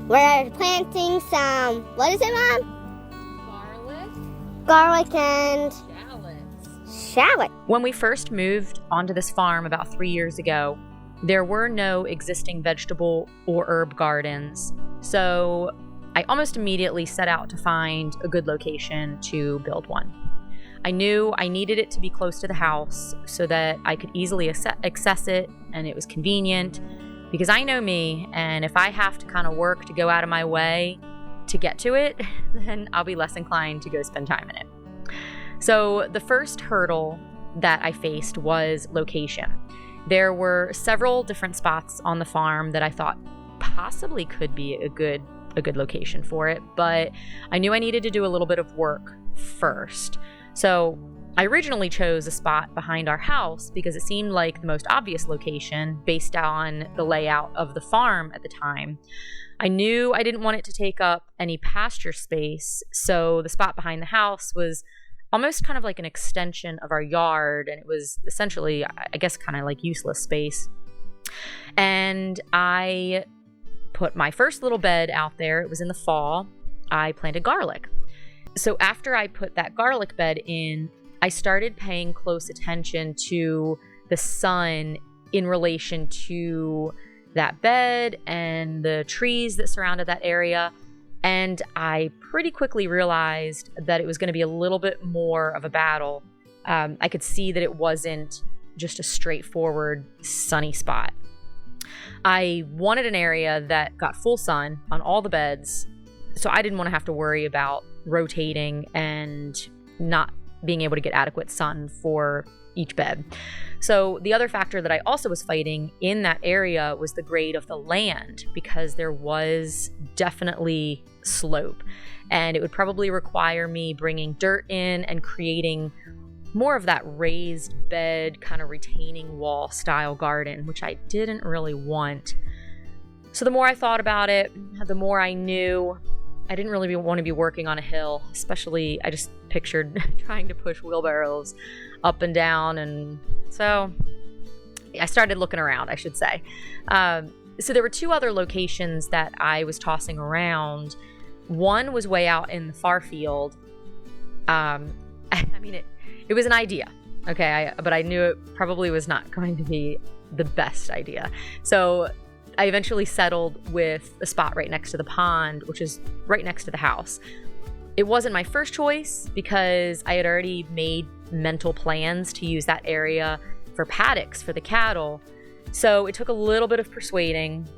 We're planting some, what is it, Mom? Garlic and shallot. When we first moved onto this farm about 3 years ago, there were no existing vegetable or herb gardens. So I almost immediately set out to find a good location to build one. I knew I needed it to be close to the house so that I could easily access it and it was convenient, because I know me, and if I have to kind of work to go out of my way to get to it, then I'll be less inclined to go spend time in it. So the first hurdle that I faced was location. There were several different spots on the farm that I thought possibly could be a good location for it, but I knew I needed to do a little bit of work first. So I originally chose a spot behind our house because it seemed like the most obvious location based on the layout of the farm at the time. I knew I didn't want it to take up any pasture space, so the spot behind the house was almost kind of like an extension of our yard, and it was essentially, I guess, kind of like useless space. And I put my first little bed out there. It was in the fall. I planted garlic. So after I put that garlic bed in, I started paying close attention to the sun in relation to that bed and the trees that surrounded that area. And I pretty quickly realized that it was going to be a little bit more of a battle. I could see that it wasn't just a straightforward sunny spot. I wanted an area that got full sun on all the beds, so I didn't want to have to worry about rotating and not being able to get adequate sun for each bed. So the other factor that I also was fighting in that area was the grade of the land, because there was definitely slope, and it would probably require me bringing dirt in and creating more of that raised bed kind of retaining wall style garden, which I didn't really want. So the more I thought about it, the more I knew I didn't really want to be working on a hill, especially I just pictured trying to push wheelbarrows up and down. And so I started looking around, I should say. So there were two other locations that I was tossing around. One was way out in the far field. I mean, it was an idea, okay? But I knew it probably was not going to be the best idea. So I eventually settled with a spot right next to the pond, which is right next to the house. It wasn't my first choice because I had already made mental plans to use that area for paddocks for the cattle. So it took a little bit of persuading,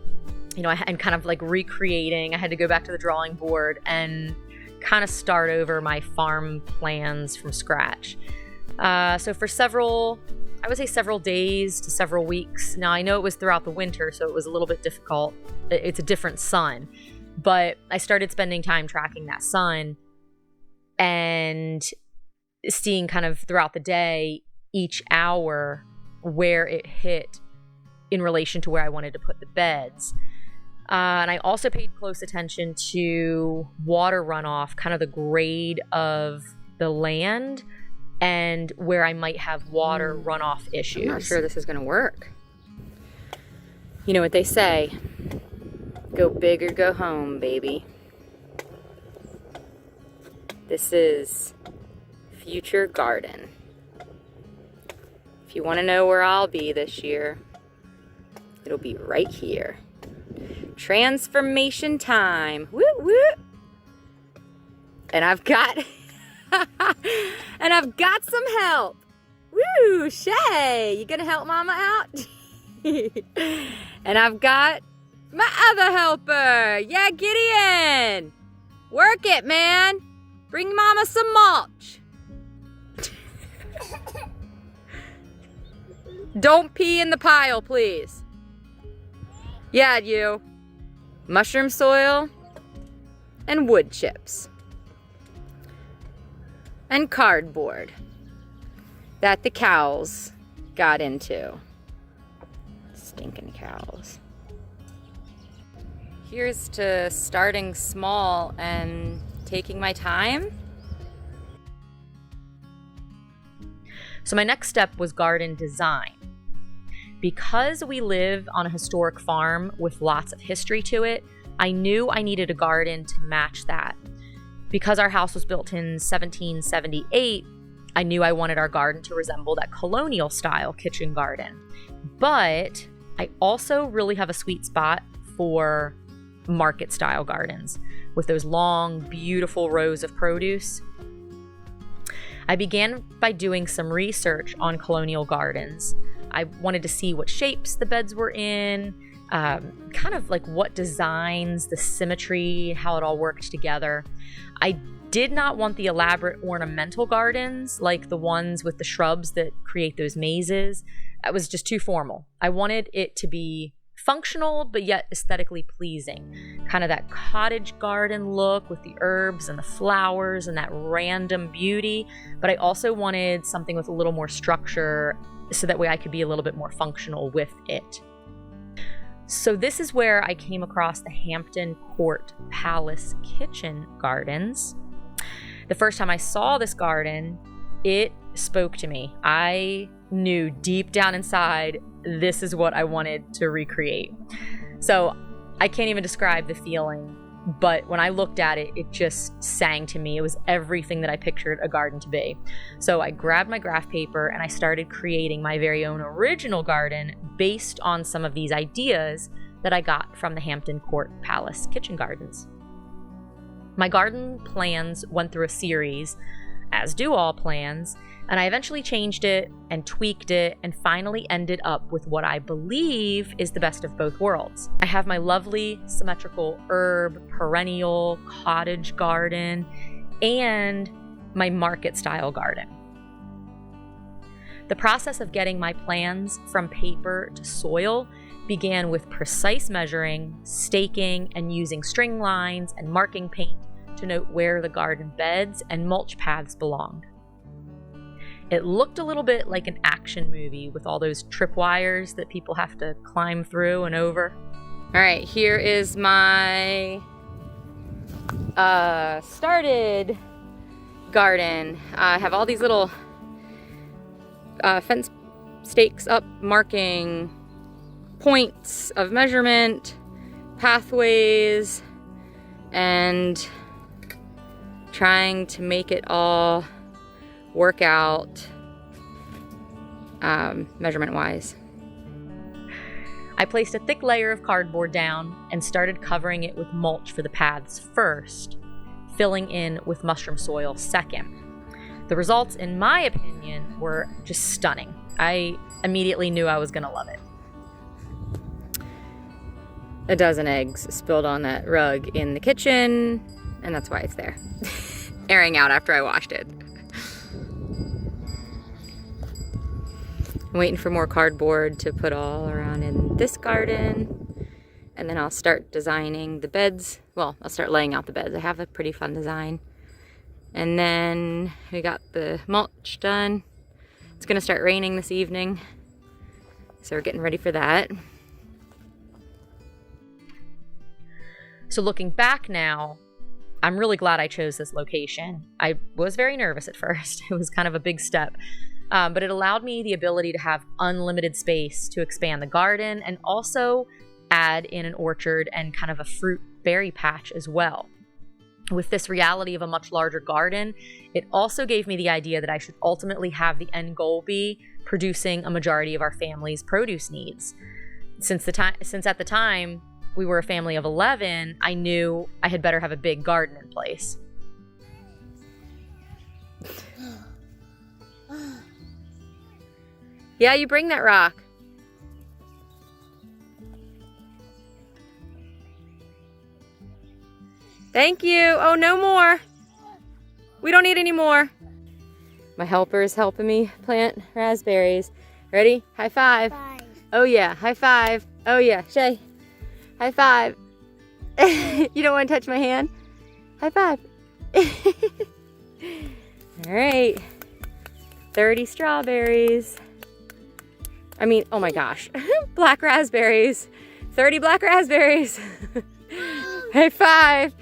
and kind of like recreating. I had to go back to the drawing board and kind of start over my farm plans from scratch. So for several days to several weeks. Now, I know it was throughout the winter, so it was a little bit difficult. It's a different sun. But I started spending time tracking that sun and seeing kind of throughout the day, each hour, where it hit in relation to where I wanted to put the beds. And I also paid close attention to water runoff, kind of the grade of the land and where I might have water runoff issues. I'm not sure this is going to work. You know what they say, go big or go home, baby. This is future garden. If you want to know where I'll be this year, it'll be right here. Transformation time. Woo woo. And I've got some help. Woo, Shay, you gonna help Mama out? And I've got my other helper. Yeah, Gideon. Work it, man. Bring Mama some mulch. Don't pee in the pile, please. Yeah, you. Mushroom soil and wood chips. And cardboard that the cows got into. Stinking cows. Here's to starting small and taking my time. So my next step was garden design. Because we live on a historic farm with lots of history to it, I knew I needed a garden to match that. Because our house was built in 1778, I knew I wanted our garden to resemble that colonial style kitchen garden. But I also really have a sweet spot for market style gardens with those long, beautiful rows of produce. I began by doing some research on colonial gardens. I wanted to see what shapes the beds were in, kind of like what designs, the symmetry, how it all worked together. I did not want the elaborate ornamental gardens like the ones with the shrubs that create those mazes. That was just too formal. I wanted it to be functional, but yet aesthetically pleasing. Kind of that cottage garden look with the herbs and the flowers and that random beauty. But I also wanted something with a little more structure so that way I could be a little bit more functional with it. So this is where I came across the Hampton Court Palace Kitchen Gardens. The first time I saw this garden, it spoke to me. I knew deep down inside, this is what I wanted to recreate. So I can't even describe the feeling, but when I looked at it, it just sang to me. It was everything that I pictured a garden to be. So I grabbed my graph paper and I started creating my very own original garden based on some of these ideas that I got from the Hampton Court Palace Kitchen Gardens. My garden plans went through a series, as do all plans, and I eventually changed it and tweaked it and finally ended up with what I believe is the best of both worlds. I have my lovely symmetrical herb, perennial, cottage garden, and my market style garden. The process of getting my plans from paper to soil began with precise measuring, staking, and using string lines and marking paint to note where the garden beds and mulch paths belonged. It looked a little bit like an action movie with all those tripwires that people have to climb through and over. All right, here is my started garden. I have all these little fence stakes up marking points of measurement, pathways, and trying to make it all work out measurement wise. I placed a thick layer of cardboard down and started covering it with mulch for the paths first, filling in with mushroom soil second. The results, in my opinion, were just stunning. I immediately knew I was gonna love it. A dozen eggs spilled on that rug in the kitchen, and that's why it's there. Airing out after I washed it. I'm waiting for more cardboard to put all around in this garden, and then I'll start designing the beds. Well, I'll start laying out the beds. I have a pretty fun design. And then we got the mulch done. It's gonna start raining this evening, so we're getting ready for that. So looking back now, I'm really glad I chose this location. I was very nervous at first. It was kind of a big step. But it allowed me the ability to have unlimited space to expand the garden and also add in an orchard and kind of a fruit berry patch as well. With this reality of a much larger garden, it also gave me the idea that I should ultimately have the end goal be producing a majority of our family's produce needs. Since at the time we were a family of 11, I knew I had better have a big garden in place. Yeah, you bring that rock. Thank you. Oh, no more. We don't need any more. My helper is helping me plant raspberries. Ready? High five. Oh yeah, high five. Oh yeah, Shay. High five. You don't want to touch my hand? High five. All right. 30 strawberries. I mean, oh my gosh. Black raspberries. 30 black raspberries. High five.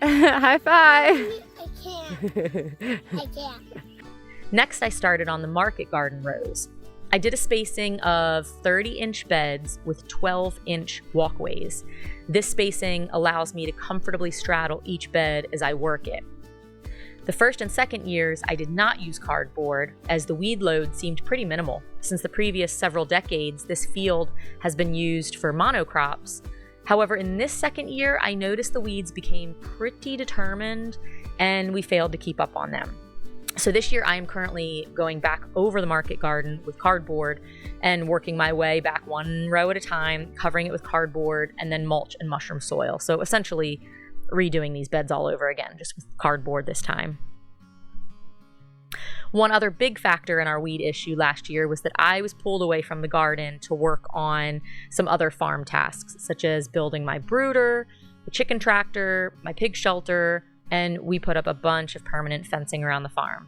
High five. I can't. Next, I started on the market garden rows. I did a spacing of 30-inch beds with 12-inch walkways. This spacing allows me to comfortably straddle each bed as I work it. The first and second years, I did not use cardboard, as the weed load seemed pretty minimal. Since the previous several decades, this field has been used for monocrops. However, in this second year, I noticed the weeds became pretty determined, and we failed to keep up on them. So this year I am currently going back over the market garden with cardboard and working my way back one row at a time, covering it with cardboard and then mulch and mushroom soil. So essentially redoing these beds all over again, just with cardboard this time. One other big factor in our weed issue last year was that I was pulled away from the garden to work on some other farm tasks, such as building my brooder, the chicken tractor, my pig shelter, and we put up a bunch of permanent fencing around the farm.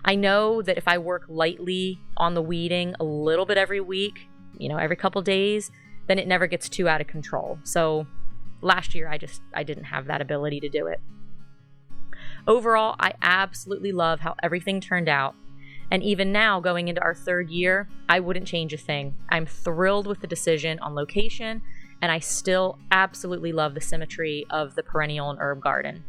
I know that if I work lightly on the weeding a little bit every week, every couple days, then it never gets too out of control. So last year I didn't have that ability to do it. Overall, I absolutely love how everything turned out. And even now, going into our third year, I wouldn't change a thing. I'm thrilled with the decision on location, and I still absolutely love the symmetry of the perennial and herb garden.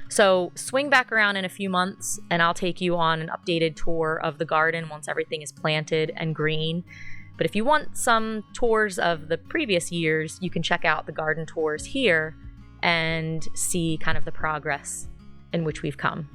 So swing back around in a few months and I'll take you on an updated tour of the garden once everything is planted and green. But if you want some tours of the previous years, you can check out the garden tours here and see kind of the progress in which we've come.